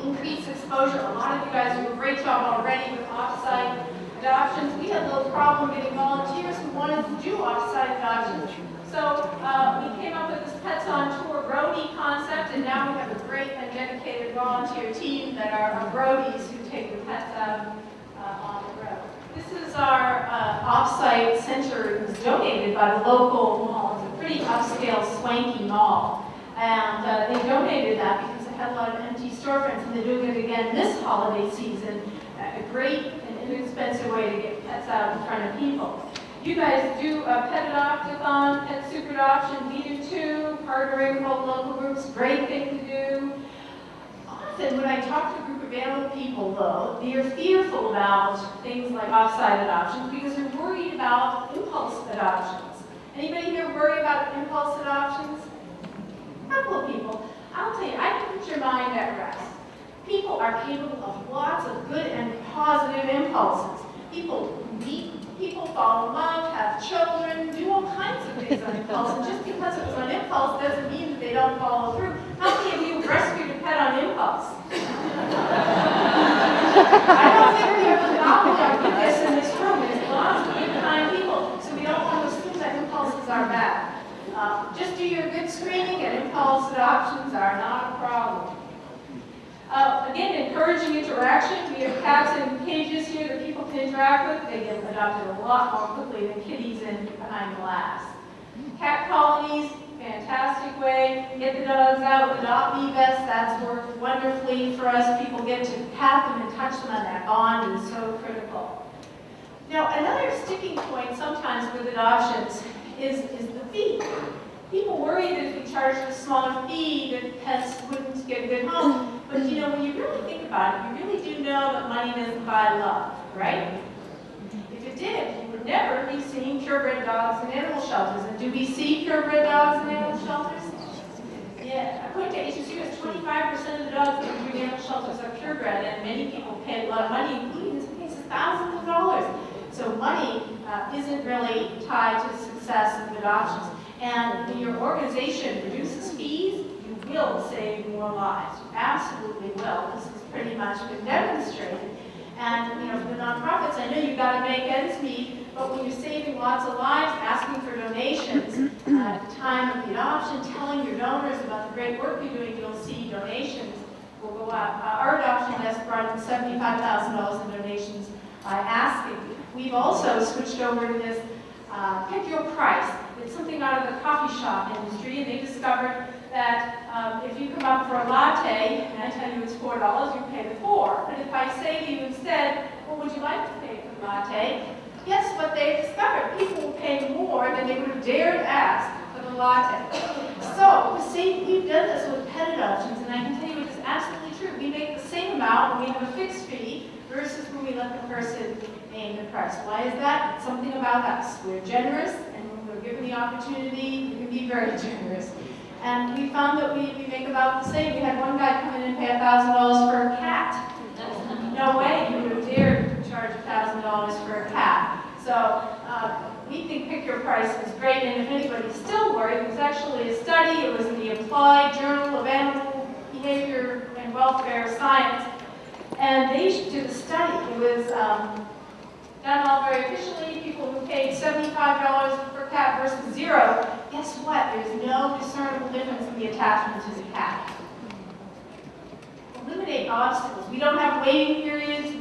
increase exposure. A lot of you guys do a great job already with off-site adoptions. We had a little problem getting volunteers who wanted to do off-site adoptions. So we came up with this Pets on Tour roadie concept, and now we have a great and dedicated volunteer team that are roadies who take the pets out on the road. This is our off-site center. It was donated by the local mall. It's a pretty upscale, swanky mall. And they donated that because it had a lot of empty storefronts, and they're doing it again this holiday season. A great and inexpensive way to get pets out in front of people. You guys do a pet adopt-a-thon, pet super adoption, we do too, partnering with local groups, great thing to do. Often when I talk to a group of animal people though, they are fearful about things like off-site adoptions because they're worried about impulse adoptions. Anybody here worry about impulse adoptions? A couple of people. I'll tell you, I can put your mind at rest. People are capable of lots of good and positive impulses. People meet people, fall in love, have children, do all kinds of things on impulse. And just because it was on impulse doesn't mean that they don't follow through. How many of you rescued a pet on impulse? I don't think we have a monopoly on this in this room. There's lots of good, kind people. So we don't want to assume that impulses are bad. Just do your good screening, and impulse adoptions are not a problem. Again, encouraging interaction. We have cats in cages here that people can interact with. They get adopted a lot more quickly than kitties in behind glass. Cat colonies, fantastic way. Get the dogs out with Adopt Me vests. That's worked wonderfully for us. People get to pat them and touch them, and that bond is so critical. Now, another sticking point sometimes with adoptions is the fee. People worry that if we charge a smaller fee, that pets wouldn't get a good home. But you know, when you really think about it, you really do know that money doesn't buy love, right? If it did, you would never be seeing purebred dogs in animal shelters. And do we see purebred dogs in animal shelters? Yeah, according to HSU, 25% of the dogs that in animal shelters are purebred, and many people pay a lot of money, including in some cases thousands of dollars. So money isn't really tied to the success of adoptions. And when your organization reduces fees, you will save more lives. You absolutely will. This has pretty much been demonstrated. And you know, for the nonprofits, I know you've got to make ends meet, but when you're saving lots of lives, asking for donations at the time of the adoption, telling your donors about the great work you're doing, you'll see donations will go up. Our adoption list brought in $75,000 in donations by asking. We've also switched over to this pick your price. It's something out of the coffee shop industry, and they discovered that if you come up for a latte, and I tell you it's $4, you pay the $4. But if I say to you instead, well, would you like to pay for the latte? Guess what they discovered? People will pay more than they would have dared ask for the latte. So, we've done this with pet adoptions, and I can tell you it is absolutely true. We make the same amount when we have a fixed fee versus when we let the person name the price. Why is that? It's something about us. We're generous, and when we're given the opportunity, we can be very generous. And we found that we make about the same. We had one guy come in and pay $1,000 for a cat. No way you would have dared to charge $1,000 for a cat. So we think Pick Your Price is great, and if anybody's still worried, it was actually a study. It was in the Applied Journal of Animal Behavior and Welfare Science, and they did a study. It was done all very efficiently. People who paid $75 per cat versus $0. Guess what? There's no discernible difference in the attachment to the cat. Eliminate obstacles. We don't have waiting periods.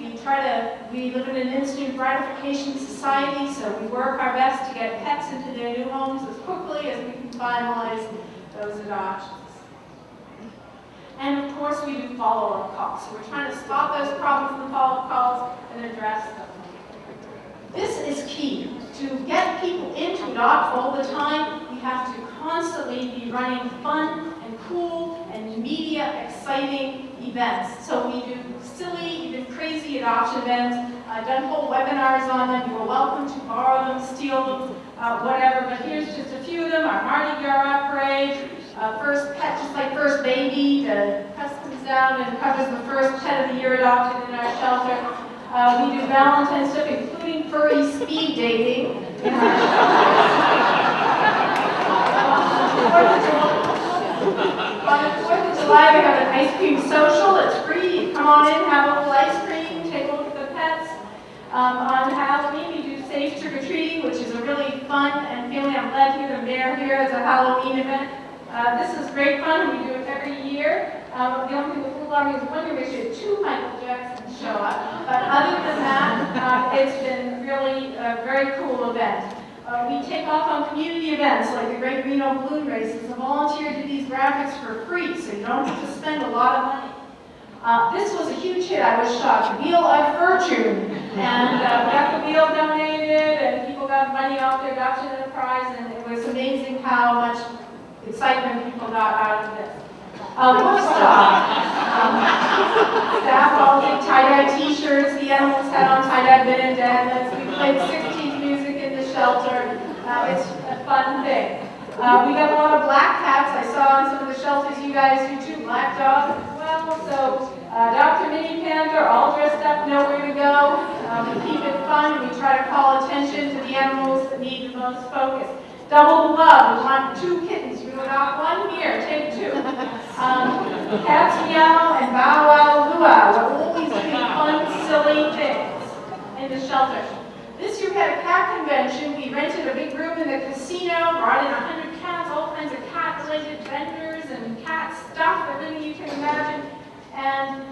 We live in an instant gratification society, so we work our best to get pets into their new homes as quickly as we can finalize those adoptions. And of course, we do follow-up calls. So we're trying to spot those problems in the follow-up calls and address them. This is key. To get people in to adopt all the time, we have to constantly be running fun and cool and media exciting events. So we do silly, even crazy adoption events. I've done whole webinars on them. You're welcome to borrow them, steal them, whatever. But here's just a few of them. Our Mardi Gras parade, first pet, just like first baby. The press comes down and covers the first pet of the year adopted in our shelter. We do Valentine's stuff, including furry speed dating. On the 4th of July, we have an ice cream social. It's free. come on in, have a little ice cream, take a look at the pets. On Halloween, we do safe trick-or-treating, which is a really fun and family. I'm glad to hear the mayor here as a Halloween event. This is great fun, and we do it every year. The only thing with Little Army is one year we should have 2 Michael Jacksons show up. But other than that, it's been really a very cool event. We take off on community events like the Great Reno Balloon Races. A volunteer did these graphics for free, so you don't have to spend a lot of money. This was a huge hit. I was shocked. Wheel of Fortune. And we got the wheel donated, and people got money off their adoption enterprise, and it was amazing how much excitement people got out of this. Staff all did tie-dye t-shirts. The animals had on tie-dye bandanas. We played 60s music in the shelter. It's a fun thing. We got a lot of black cats. I saw on some of the shelters you guys do too. Black dogs as well. So Dr. Minnie Panther, all dressed up, know where to go. We keep it fun. We try to call attention to the animals that need the most focus. Double love. We want 2 kittens. We got 1 here. Take 2. Cats meow and bow wow luau. We're always doing fun, silly things in the shelter. This year we had a cat convention. We rented a big room in the casino, brought in 100 cats, all kinds of cat-related vendors and cat stuff, everything you can imagine. And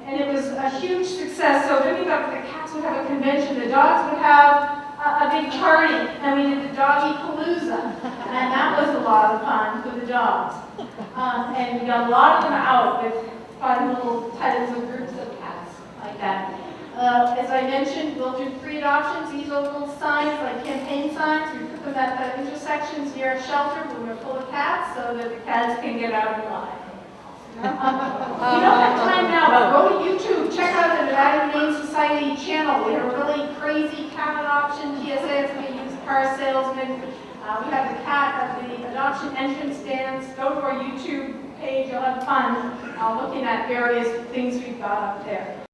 it was a huge success. So thinking about the cats would have a convention, the dogs would have a big party, and we did the doggy palooza, and that was a lot of fun for the dogs. And we got a lot of them out with fun little titles of groups of cats like that. As I mentioned, we'll do free adoptions. These are little signs, like campaign signs. We put them at the intersections near our shelter when we're full of cats, so that the cats can get out alive. We don't have time now, but go to YouTube. Check out the Nevada Humane Society channel. We have a really crazy cat adoption PSA for the used car salesman. We have the cat at the adoption entrance stands. Go to our YouTube page. You'll have fun looking at various things we've got up there.